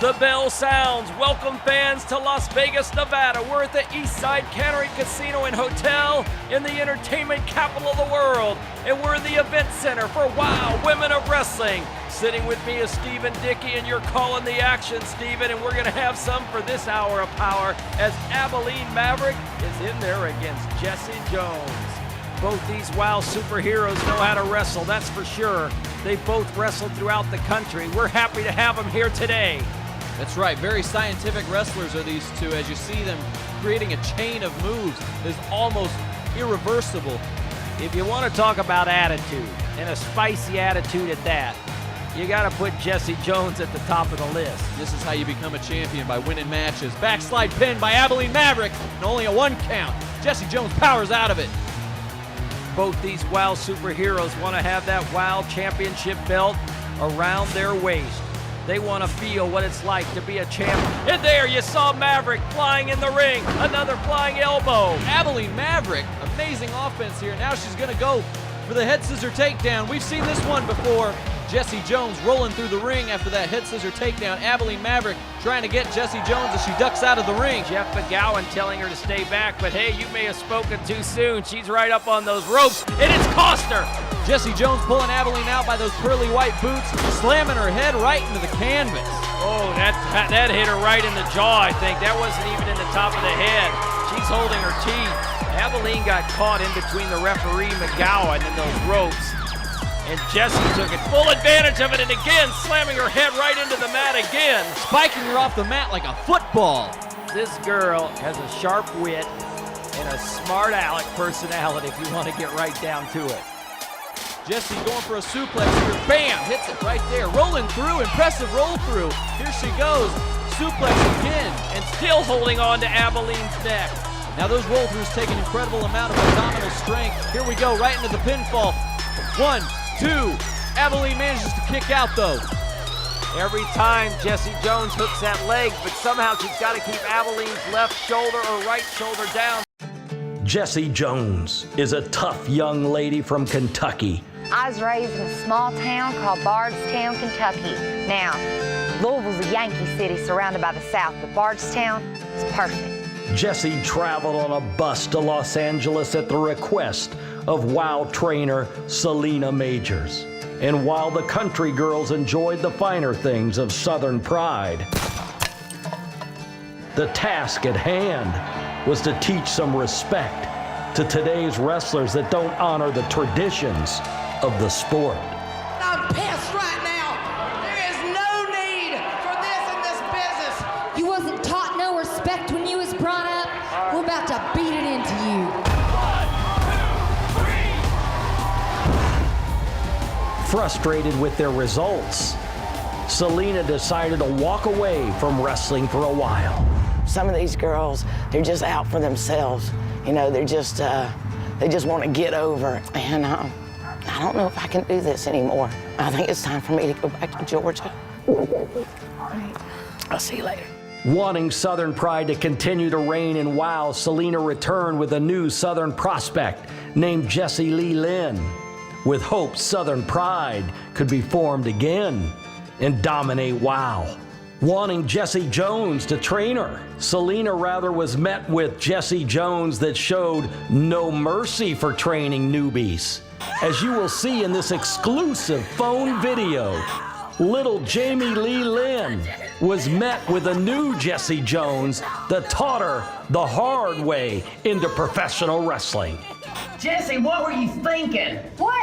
The bell sounds. Welcome fans to Las Vegas, Nevada. We're at the Eastside Cannery Casino and Hotel in the entertainment capital of the world. And we're in the event center for WOW Women of Wrestling. Sitting with me is Stephen Dickey, and you're calling the action, Stephen. And we're going to have some for this hour of power as Abilene Maverick is in there against Jessie Jones. Both these WOW superheroes know how to wrestle, that's for sure. They both wrestled throughout the country. We're happy to have them here today. That's right, very scientific wrestlers are these two, as you see them creating a chain of moves that is almost irreversible. If you want to talk about attitude, and a spicy attitude at that, you got to put Jessie Jones at the top of the list. This is how you become a champion, by winning matches. Backslide pin by Abilene Maverick, and only a 1 count. Jessie Jones powers out of it. Both these WOW superheroes want to have that WOW championship belt around their waist. They want to feel what it's like to be a champion. And there you saw Maverick flying in the ring. Another flying elbow. Abilene Maverick, amazing offense here. Now she's going to go for the head scissor takedown. We've seen this one before. Jessie Jones rolling through the ring after that head scissor takedown. Abilene Maverick trying to get Jessie Jones as she ducks out of the ring. Jeff McGowan telling her to stay back, but hey, you may have spoken too soon. She's right up on those ropes, and it's cost her. Jessie Jones pulling Abilene out by those pearly white boots, slamming her head right into the canvas. Oh, that hit her right in the jaw, I think. That wasn't even in the top of the head. She's holding her teeth. Abilene got caught in between the referee McGowan and those ropes. And Jessie took it, full advantage of it, and again, slamming her head right into the mat again. Spiking her off the mat like a football. This girl has a sharp wit and a smart aleck personality, if you want to get right down to it. Jessie going for a suplex here. Bam! Hits it right there. Rolling through. Impressive roll through. Here she goes. Suplex again. And still holding on to Abilene's neck. Now those roll throughs take an incredible amount of abdominal strength. Here we go, right into the pinfall. 1, 2. Abilene manages to kick out though. Every time Jessie Jones hooks that leg, but somehow she's got to keep Abilene's left shoulder or right shoulder down. Jessie Jones is a tough young lady from Kentucky. I was raised in a small town called Bardstown, Kentucky. Now, Louisville's a Yankee city surrounded by the South, but Bardstown is perfect. Jessie traveled on a bus to Los Angeles at the request of WOW trainer Selena Majors. And while the country girls enjoyed the finer things of Southern pride, the task at hand was to teach some respect to today's wrestlers that don't honor the traditions of the sport. I'm pissed right now. There is no need for this in this business. You wasn't taught no respect when you was brought up. We're about to beat it into you. 1, 2, 3. Frustrated with their results, Selena decided to walk away from wrestling for a while. Some of these girls, they're just out for themselves. You know, they just want to get over. And I don't know if I can do this anymore. I think it's time for me to go back to Georgia. I'll see you later. Wanting Southern pride to continue to reign in WOW, Selena returned with a new Southern prospect named Jessie Lee Lynn, with hope Southern pride could be formed again and dominate WOW. Wanting Jessie Jones to train her, Selena rather was met with Jessie Jones that showed no mercy for training newbies. As you will see in this exclusive phone video, little Jamie Lee Lynn was met with a new Jessie Jones that taught her the hard way into professional wrestling. Jessie, what were you thinking? What?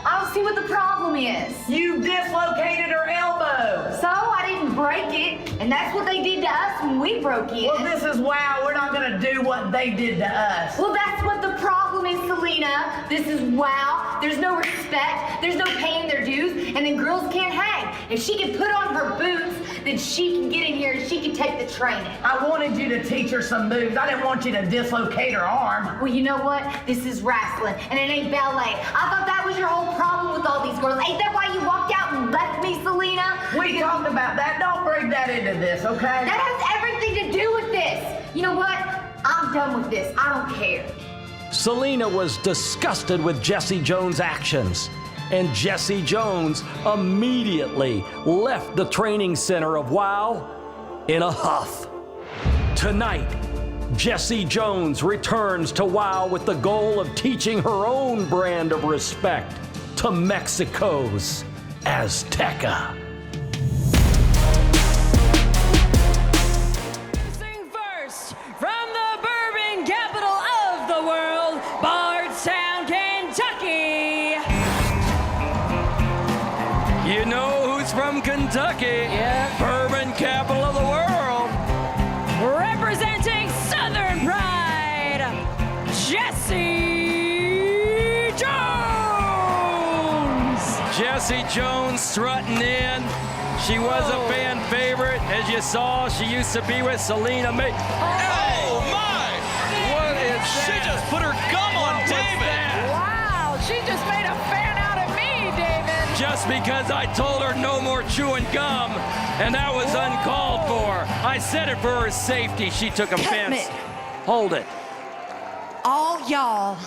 I don't see what the problem is. You dislocated her elbow. So I didn't break it, and that's what they did to us when we broke it. Well, this is WOW. We're not going to do what they did to us. Well, that's what the problem is, Selena. This is WOW. There's no respect. There's no paying their dues, and then girls can't hang. If she can put on her boots, then she can get in here and she can take the training. I wanted you to teach her some moves. I didn't want you to dislocate her arm. Well, you know what? This is wrestling, and it ain't ballet. I thought that was your whole problem with all these girls. Ain't that why you walked out and left me, Selena? We talked about that. Don't bring that into this, okay? That has everything to do with this. You know what? I'm done with this. I don't care. Selena was disgusted with Jessie Jones' actions, and Jessie Jones immediately left the training center of WOW in a huff. Tonight, Jessie Jones returns to WOW with the goal of teaching her own brand of respect to Mexico's Azteca. Sing first from the bourbon capital of the world, Bardstown, Kentucky. You know who's from Kentucky? Yeah. Bourbon capital of the world. Representing Southern Pride, Jessie Jones. Jessie Jones strutting in. She was a fan favorite. As you saw, she used to be with Selena May. Oh my! What is She that? just put her gum on What was David. that? Wow, she just made a fan out of me, David. Just because I told her no more chewing gum, and that was uncalled for. I said it for her safety. She took offense. it. Hold it. All y'all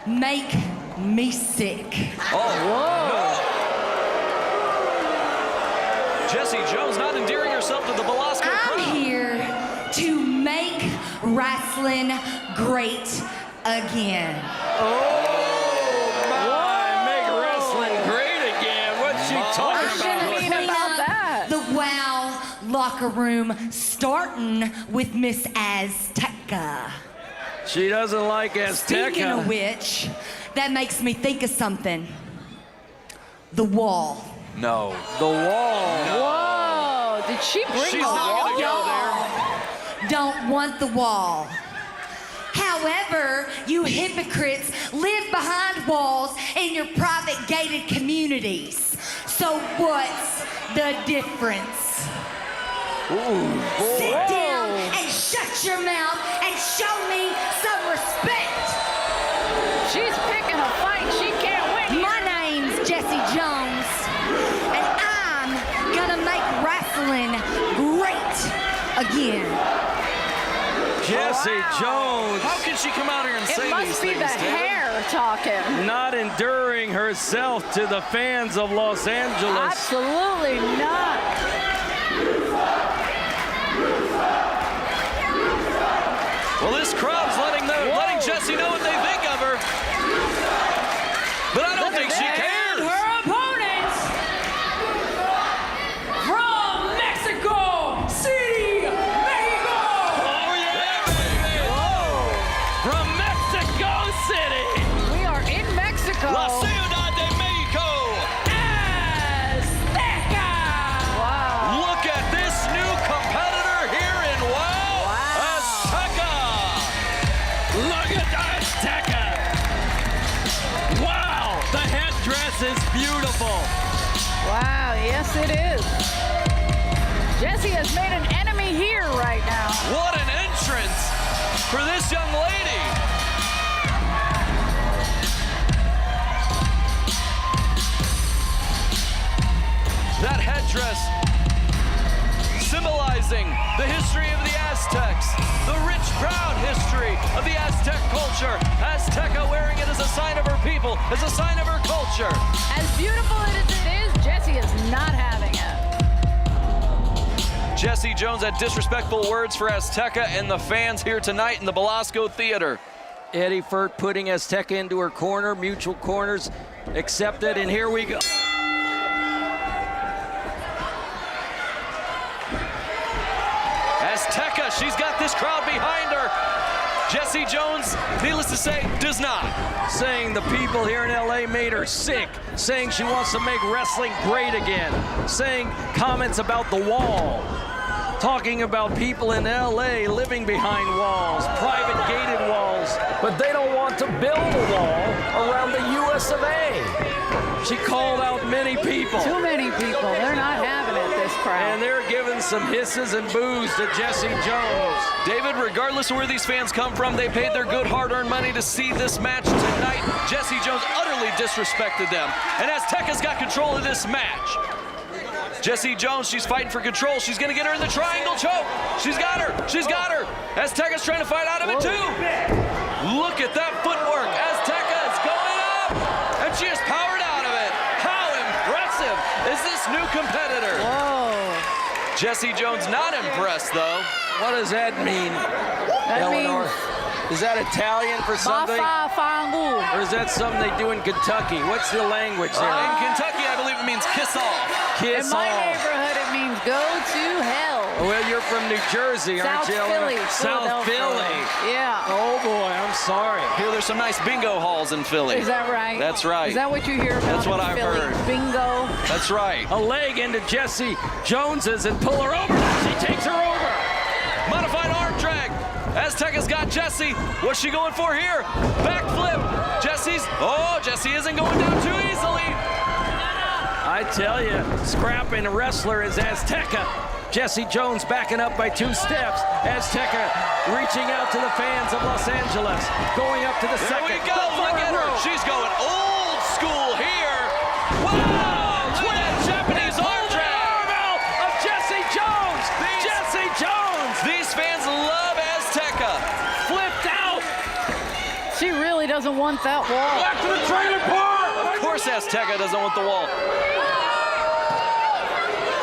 make me sick. Jessie Jones not endearing herself to the Velasco I'm crowd. here to make wrestling great again. Make wrestling great again. What's she talking I'm about? gonna mean about that. The WOW locker room, starting with Miss Azteca. She doesn't like Speaking of Azteca. which, that makes me think of something. The wall. No. The wall. Whoa, did she bring She's the not wall? gonna go there. Don't want the wall. However, you hypocrites live behind walls in your private gated communities. So what's the difference? Sit down and shut your mouth and show me some respect. She's picking a fight she can't win here. My name's Jessie Jones, and I'm gonna make wrestling great again. Jessie Jones. How can she come out here and say It these must be things, the David? hair talking. Not enduring herself to the fans of Los Angeles. Absolutely not. Well, this crowd's letting Jessie know what they think of her. But I don't think she And cares. her opponents from Mexico City, Mexico. Oh, yeah, baby. From Mexico City. We are in Mexico. La Ciudad de Mexico. Azteca. Wow. Look at this new competitor here in WOW. Azteca. Look at Azteca. Wow, the headdress is beautiful. Wow, yes it is. Jessie has made an enemy here right now. What an entrance for this young lady. That headdress symbolizing the history of the Aztecs, the rich, proud history of the Aztec culture. Azteca wearing it as a sign of her people, as a sign of her culture. As beautiful as it is, Jessie is not having it. Jessie Jones had disrespectful words for Azteca and the fans here tonight in the Velasco Theater. Eddie Furt putting Azteca into her corner, mutual corners accepted, and here we go. Azteca, she's got this crowd behind her. Jessie Jones, needless to say, does not. Saying the people here in LA made her sick, saying she wants to make wrestling great again, saying comments about the wall, talking about people in LA living behind walls, private gated walls, but they don't want to build a wall around the US of A. She called out many people. Too many people. They're not having it, this crowd. And they're giving some hisses and boos to Jessie Jones. David, regardless of where these fans come from, they paid their good hard-earned money to see this match tonight. Jessie Jones utterly disrespected them. And Azteca's got control of this match. Jessie Jones, she's fighting for control. She's gonna get her in the triangle choke. She's got her, she's got her. Azteca's trying to fight out of it too. Look at that footwork. Azteca is going up, and she is powered out of it. How impressive is this new competitor? Whoa. Jessie Jones not impressed, though. What does that mean, That Eleanor? means Is that Italian for something? Bafa Fangu. Or is that something they do in Kentucky? What's the language there? In Kentucky, I believe it means kiss off. Kiss In my off. neighborhood, it means go to hell. Well, you're from New Jersey, aren't South you, Eleanor? Philly. South Philly. Yeah. Oh, boy, I'm sorry. Here, there's some nice bingo halls in Philly. Is that right? That's right. Is that what you hear about That's what in I've Philly? heard. Bingo. That's right. A leg into Jessie Jones's and pull her over. She takes her over. Modified arm drag. Azteca's got Jessie. What's she going for here? Backflip. Jessie isn't going down too easily. I tell you, scrapping wrestler is Azteca. Jessie Jones backing up by 2 steps. Azteca reaching out to the fans of Los Angeles. Going up to the There second. we go. Look at her. She's going old school here. Wow. Look at that Japanese arm drag. Of Jessie Jones. Jessie Jones. These fans love Azteca. Flipped out. She really doesn't want that wall. Back to the trailer park. Of course Azteca doesn't want the wall.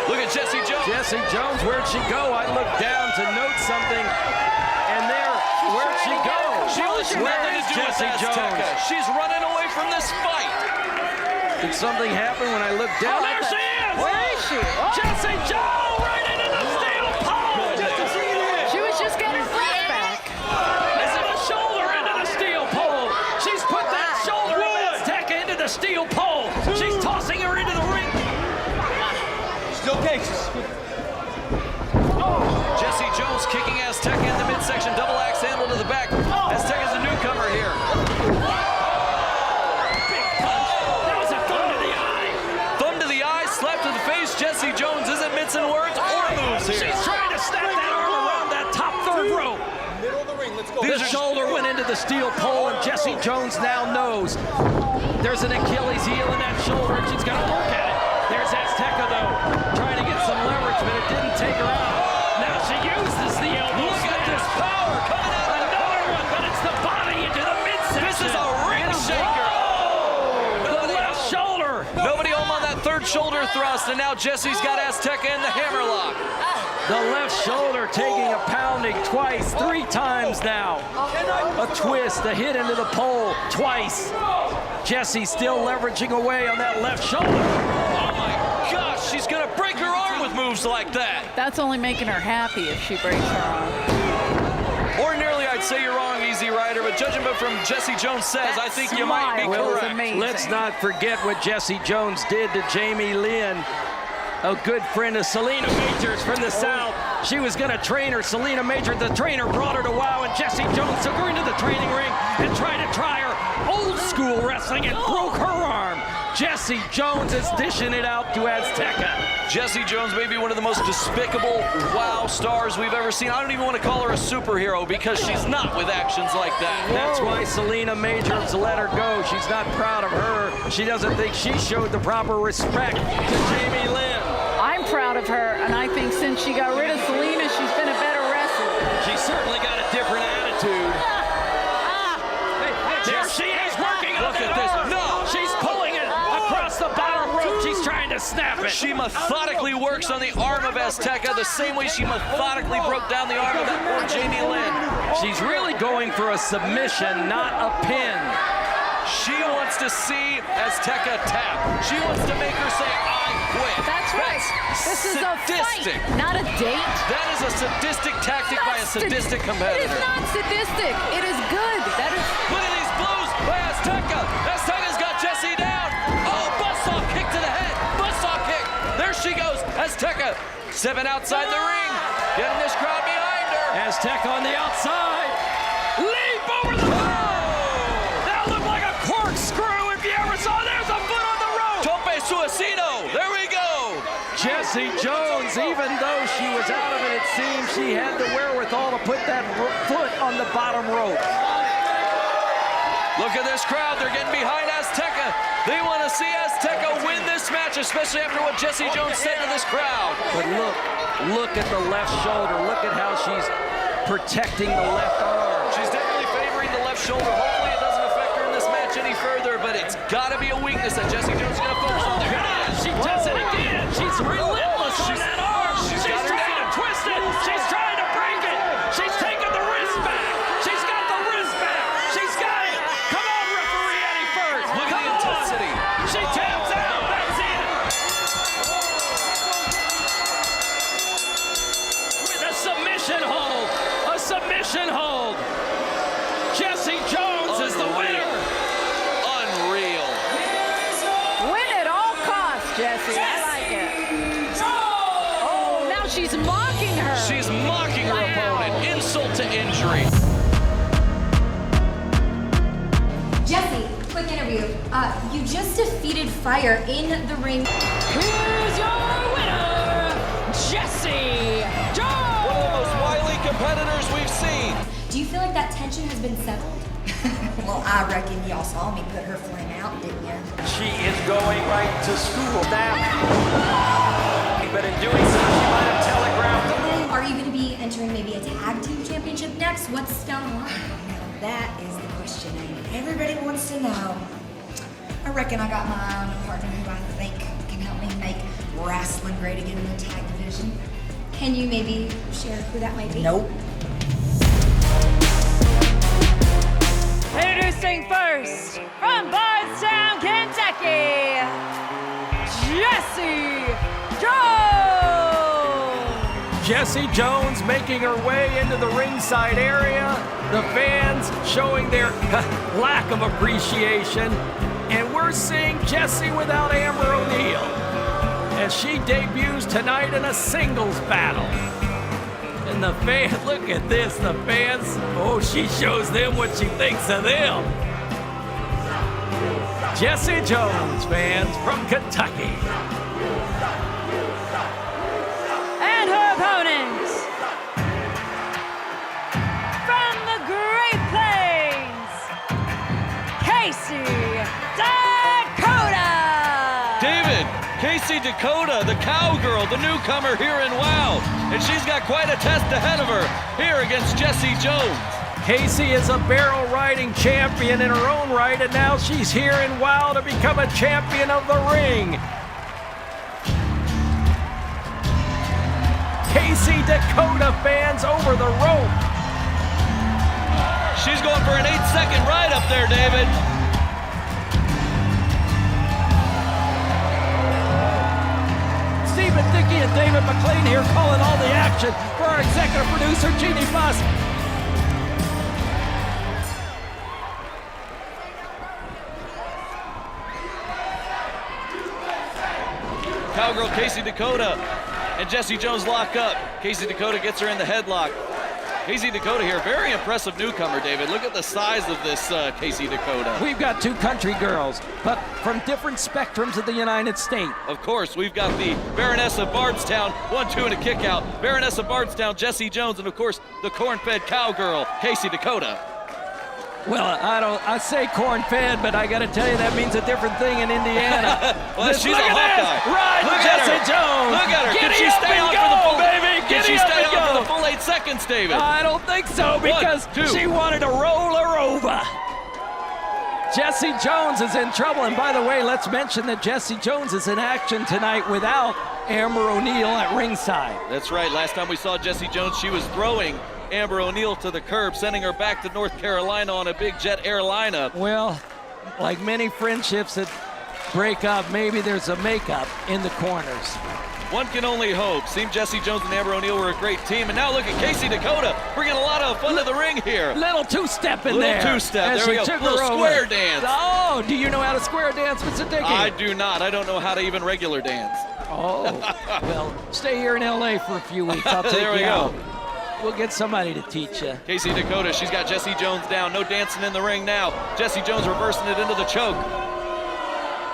Look at Jessie Jones. Jessie Jones, where'd she go? I looked down to note something, and there, where'd she go? She wants Where nothing is to do with Jessie Azteca. Jones? She's running away from this fight. Did something happen when I looked down? There she is! Where is she? Oh. Jessie Jones right into the steel pole! She was just getting her breath back. Missing a shoulder into the steel pole. She's put that shoulder of Azteca into the steel pole. She's tossing her into the ring. Jessie Jones kicking Azteca in the midsection, double axe handle to the back. Azteca's a newcomer here. That was a thumb to the eye. Thumb to the eye, slap to the face. Jessie Jones isn't mincing words or moves here. She's trying to snap that arm around that top third rope. The shoulder went into the steel pole, and Jessie Jones now knows there's an Achilles heel in that shoulder, and she's got to work at it. There's Azteca, though, trying to get some leverage, but it didn't take her out. Now she uses the elbow. Look at this power coming out of the Another one, but it's the body into the midsection. This is a ring shaker. The left shoulder. Nobody home on that third shoulder thrust, and now Jessie's got Azteca in the hammerlock. The left shoulder taking a pounding twice, 3 times now. A twist, a hit into the pole twice. Jessie still leveraging away on that left shoulder. Oh my gosh, she's gonna break her arm with moves like that. That's only making her happy if she breaks her arm. Ordinarily, I'd say you're wrong, Easy Rider, but judging from Jessie Jones says, I think you might be smile was correct. amazing. Let's not forget what Jessie Jones did to Jamie Lynn, a good friend of Selena Major's from the South. She was going to train her. Selena Major, the trainer, brought her to WOW, and Jessie Jones took her into the training ring and tried to try her old school wrestling and broke her arm. Jessie Jones is dishing it out to Azteca. Jessie Jones may be one of the most despicable WOW stars we've ever seen. I don't even want to call her a superhero because she's not with actions like that. That's why Selena Major has let her go. She's not proud of her. She doesn't think she showed the proper respect to Jamie Lynn. I'm proud of her, and I think since she got rid of Selena, she's been a better wrestler. She certainly got a different attitude. There she is working on Look that at this. arm. No. She's pulling it across the bottom rope. She's trying to snap it. She methodically works on the arm of Azteca the same way she methodically broke down the arm of that poor Jamie Lynn. She's really going for a submission, not a pin. She wants to see Azteca tap. She wants to make her say, I quit. That's right. This is a sadistic. fight, not a date. That is a sadistic tactic by a sadistic It competitor. is not sadistic. It is good. That is. Look at these blows by Azteca. Azteca's got Jessie down. Oh, buzzsaw kick to the head. Buzzsaw kick. There she goes. Azteca stepping outside the ring. Getting this crowd behind her. Azteca on the outside. Leap over the That looked like a corkscrew if you ever saw. There's a foot on the rope. Tope suicino. There we go. Jessie Jones, even though she was out of it, it seems she had the wherewithal to put that foot on the bottom rope. Look at this crowd. They're getting behind Azteca. They want to see Azteca win this match, especially after what Jessie Jones said to this crowd. But look at the left shoulder. Look at how she's protecting the left arm. She's definitely favoring the left shoulder. Hopefully it doesn't affect her in this match any further, but it's got to be a weakness that Jessie Jones is going to focus on. There it is. She does it again. She's relentless on that arm. She's got her Jessie. I like it. Oh, now she's mocking her. She's mocking her opponent. Insult to injury. Jessie, quick interview. You just defeated Fire in the ring. Here's your winner, Jessie Jones. One of the most wily competitors we've seen. Do you feel like that tension has been settled? Well, I reckon y'all saw me put her flame out, didn't you? She is going right to school now. But in doing so, she might have telegraphed the move. Are you going to be entering maybe a tag team championship next? What's down the line? Now that is the question everybody wants to know. I reckon I got my eye on a partner who I think can help me make wrestling great again in the tag division. Can you maybe share who that might be? Nope. Introducing first, from Bardstown, Kentucky, Jessie Jones. Jessie Jones making her way into the ringside area. The fans showing their lack of appreciation. And we're seeing Jessie without Amber O'Neal as she debuts tonight in a singles battle. And the fans, look at this, the fans, oh, she shows them what she thinks of them. Jessie Jones, fans, from Kentucky. And her opponent, from the Great Plains, Casey Dakota. David, Casey Dakota, the cowgirl, the newcomer here in WOW. And she's got quite a test ahead of her here against Jessie Jones. Casey is a barrel riding champion in her own right, and now she's here in WOW to become a champion of the ring. Casey Dakota, fans, over the rope. She's going for an 8-second ride up there, David. Stephen Dickey and David McLean here calling all the action for our executive producer, Jeannie Fuss. Cowgirl Casey Dakota and Jessie Jones lock up. Casey Dakota gets her in the headlock. Casey Dakota here, very impressive newcomer, David. Look at the size of this Casey Dakota. We've got two country girls, but from different spectrums of the United States. Of course, we've got the Baroness of Bardstown, 1-2 and a kick out. Baroness of Bardstown, Jessie Jones, and of course, the corn-fed cowgirl, Casey Dakota. Well, I say corn-fed, but I got to tell you that means a different thing in Indiana. Well, she's a look hot at guy. this. Right, Look at Jessie her. Jones. Look at her. Can Giddy she up stay and on go, for the full, baby. Can Giddy she up stay and on for go. the full 8 seconds, David? I don't think so, because 1, 2. she wanted to roll her over. Jessie Jones is in trouble, and by the way, let's mention that Jessie Jones is in action tonight without Amber O'Neal at ringside. That's right. Last time we saw Jessie Jones, she was throwing Amber O'Neal to the curb, sending her back to North Carolina on a big jet airliner. Well, like many friendships that break up, maybe there's a makeup in the corners. One can only hope. Seemed Jessie Jones and Amber O'Neal were a great team, and now look at Casey Dakota bringing a lot of fun to the ring here. Little two-step in Little there. two-step. as There we she go. took Little her over. square dance. Oh, do you know how to square dance, Mr. Dickey? I do not. I don't know how to even regular dance. Oh, well, stay here in L.A. for a few weeks. I'll take There we you go. out. We'll get somebody to teach you. Casey Dakota, she's got Jessie Jones down. No dancing in the ring now. Jessie Jones reversing it into the choke.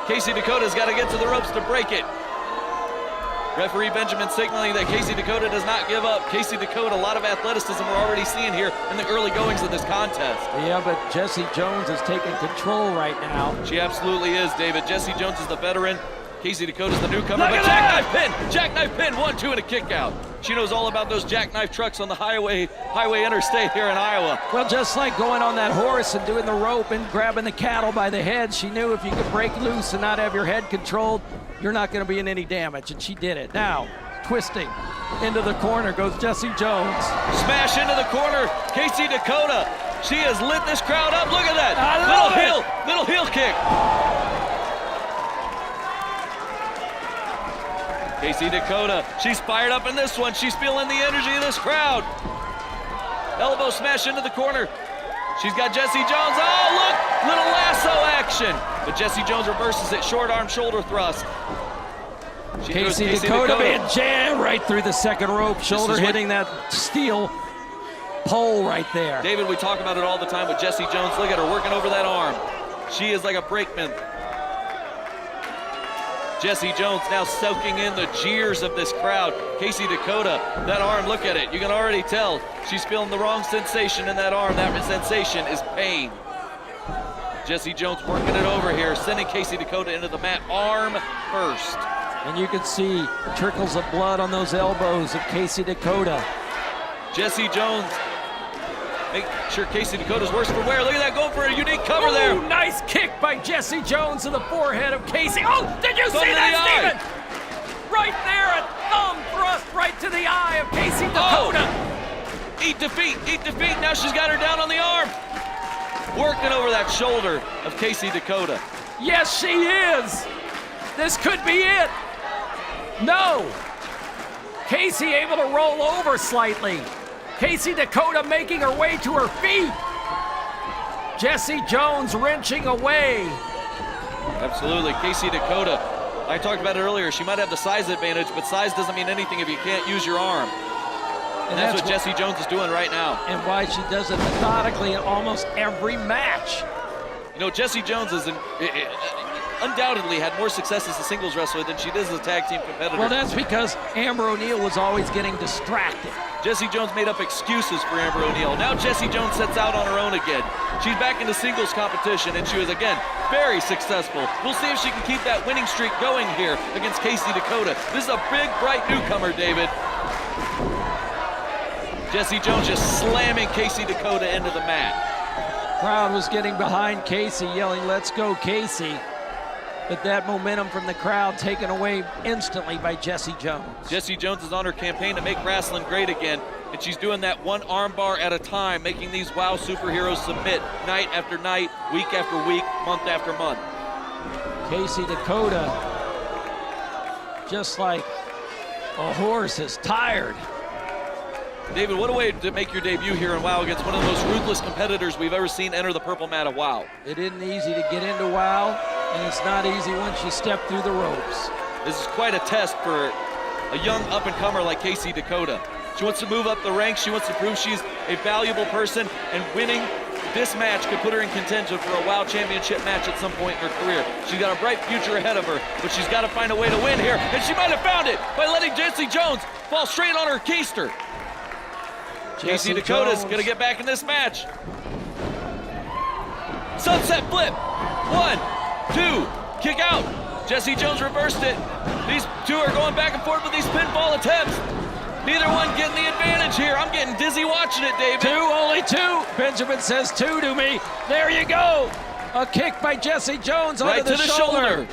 Casey Dakota's got to get to the ropes to break it. Referee Benjamin signaling that Casey Dakota does not give up. Casey Dakota, a lot of athleticism we're already seeing here in the early goings of this contest. Yeah, but Jessie Jones is taking control right now. She absolutely is, David. Jessie Jones is the veteran. Casey Dakota's the newcomer. Look But at jackknife pin! Jackknife pin! 1-2 and a kick out. She knows all about those jackknife trucks on the highway interstate here in Iowa. Well, just like going on that horse and doing the rope and grabbing the cattle by the head, she knew if you could break loose and not have your head controlled, you're not going to be in any damage, and she did it. Now, twisting into the corner goes Jessie Jones. Smash into the corner, Casey Dakota. She has lit this crowd up. Look at that. I love Little heel kick. Casey Dakota, she's fired up in this one. She's feeling the energy of this crowd. Elbow smash into the corner. She's got Jessie Jones. Oh, look, little lasso action. But Jessie Jones reverses it, short arm shoulder thrust. Casey Dakota being jammed right through the second rope, shoulder hitting that steel pole right there. David, we talk about it all the time with Jessie Jones. Look at her working over that arm. She is like a brakeman. Jessie Jones now soaking in the jeers of this crowd. Casey Dakota, that arm, look at it. You can already tell she's feeling the wrong sensation in that arm. That sensation is pain. Jessie Jones working it over here, sending Casey Dakota into the mat, arm first. And you can see trickles of blood on those elbows of Casey Dakota. Jessie Jones, make sure Casey Dakota's worse for wear. Look at that, going for a unique cover there. Nice kick by Jessie Jones to the forehead of Casey. Oh, did you see that, Steven? Right there, a thumb thrust right to the eye of Casey Dakota. Oh. Eat defeat, eat defeat. Now she's got her down on the arm. Working over that shoulder of Casey Dakota. Yes, she is. This could be it. No. Casey able to roll over slightly. Casey Dakota making her way to her feet. Jessie Jones wrenching away. Absolutely, Casey Dakota. I talked about it earlier. She might have the size advantage, but size doesn't mean anything if you can't use your arm. And that's what Jessie Jones is doing right now. And why she does it methodically in almost every match. You know, Jessie Jones is undoubtedly had more success as a singles wrestler than she did as a tag team competitor. Well, that's because Amber O'Neal was always getting distracted. Jessie Jones made up excuses for Amber O'Neal. Now Jessie Jones sets out on her own again. She's back in the singles competition, and she was, again, very successful. We'll see if she can keep that winning streak going here against Casey Dakota. This is a big, bright newcomer, David. Jessie Jones just slamming Casey Dakota into the mat. Crowd was getting behind Casey, yelling, "Let's go, Casey." But that momentum from the crowd taken away instantly by Jessie Jones. Jessie Jones is on her campaign to make wrestling great again, and she's doing that one arm bar at a time, making these WOW superheroes submit night after night, week after week, month after month. Casey Dakota, just like a horse, is tired. David, what a way to make your debut here in WOW against one of the most ruthless competitors we've ever seen enter the purple mat of WOW. It isn't easy to get into WOW, and it's not easy once you step through the ropes. This is quite a test for a young up-and-comer like Casey Dakota. She wants to move up the ranks. She wants to prove she's a valuable person, and winning this match could put her in contention for a WOW championship match at some point in her career. She's got a bright future ahead of her, but she's got to find a way to win here, and she might have found it by letting Jessie Jones fall straight on her keister. Casey Dakota's gonna get back in this match. Sunset flip. 1, 2, kick out. Jessie Jones reversed it. These two are going back and forth with these pinfall attempts. Neither one getting the advantage here. I'm getting dizzy watching it, David. Only two. Benjamin says 2 to me. There you go. A kick by Jessie Jones onto the shoulder.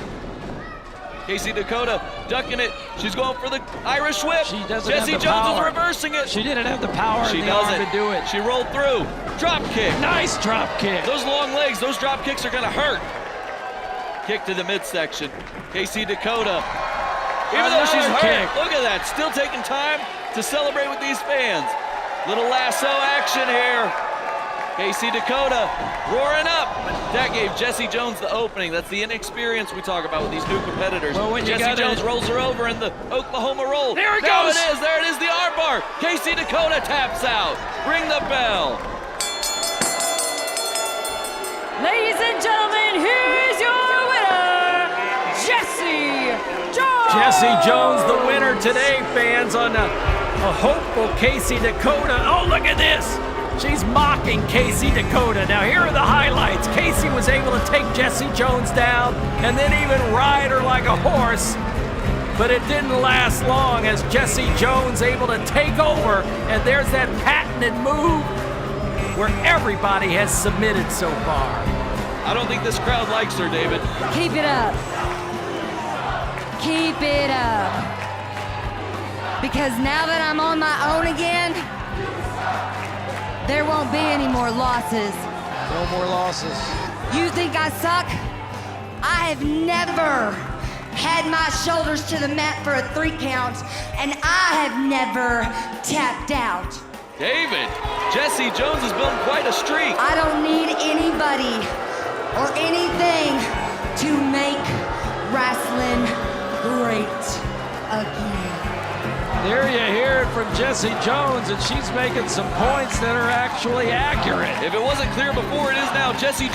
Casey Dakota ducking it. She's going for the Irish whip. She doesn't Jessie have the Jones power. is reversing it. She didn't have the power She in the arm doesn't. to do it. She rolled through. Drop kick. Nice drop kick. Those long legs, those drop kicks are gonna hurt. Kick to the midsection. Casey Dakota, even though she's hurt, look at that, still taking time to celebrate with these fans. Little lasso action here. Casey Dakota roaring up. That gave Jessie Jones the opening. That's the inexperience we talk about with these new competitors. Well, when Jessie Jones rolls her over in the Oklahoma roll. There it goes. goes. There it is, the armbar. Casey Dakota taps out. Ring the bell. Ladies and gentlemen, here's your winner, Jessie Jones. Jessie Jones, the winner today, fans, on a hopeful Casey Dakota. Oh, look at this. She's mocking Casey Dakota. Now here are the highlights. Casey was able to take Jessie Jones down and then even ride her like a horse. But it didn't last long as Jessie Jones able to take over. And there's that patented move where everybody has submitted so far. I don't think this crowd likes her, David. Keep it up. Keep it up. Because now that I'm on my own again, there won't be any more losses. No more losses. You think I suck? I have never had my shoulders to the mat for a 3 count, and I have never tapped out. David, Jessie Jones is building quite a streak. I don't need anybody or anything to make wrestling great. Jessie Jones, and she's making some points that are actually accurate. If it wasn't clear before, it is now. Jessie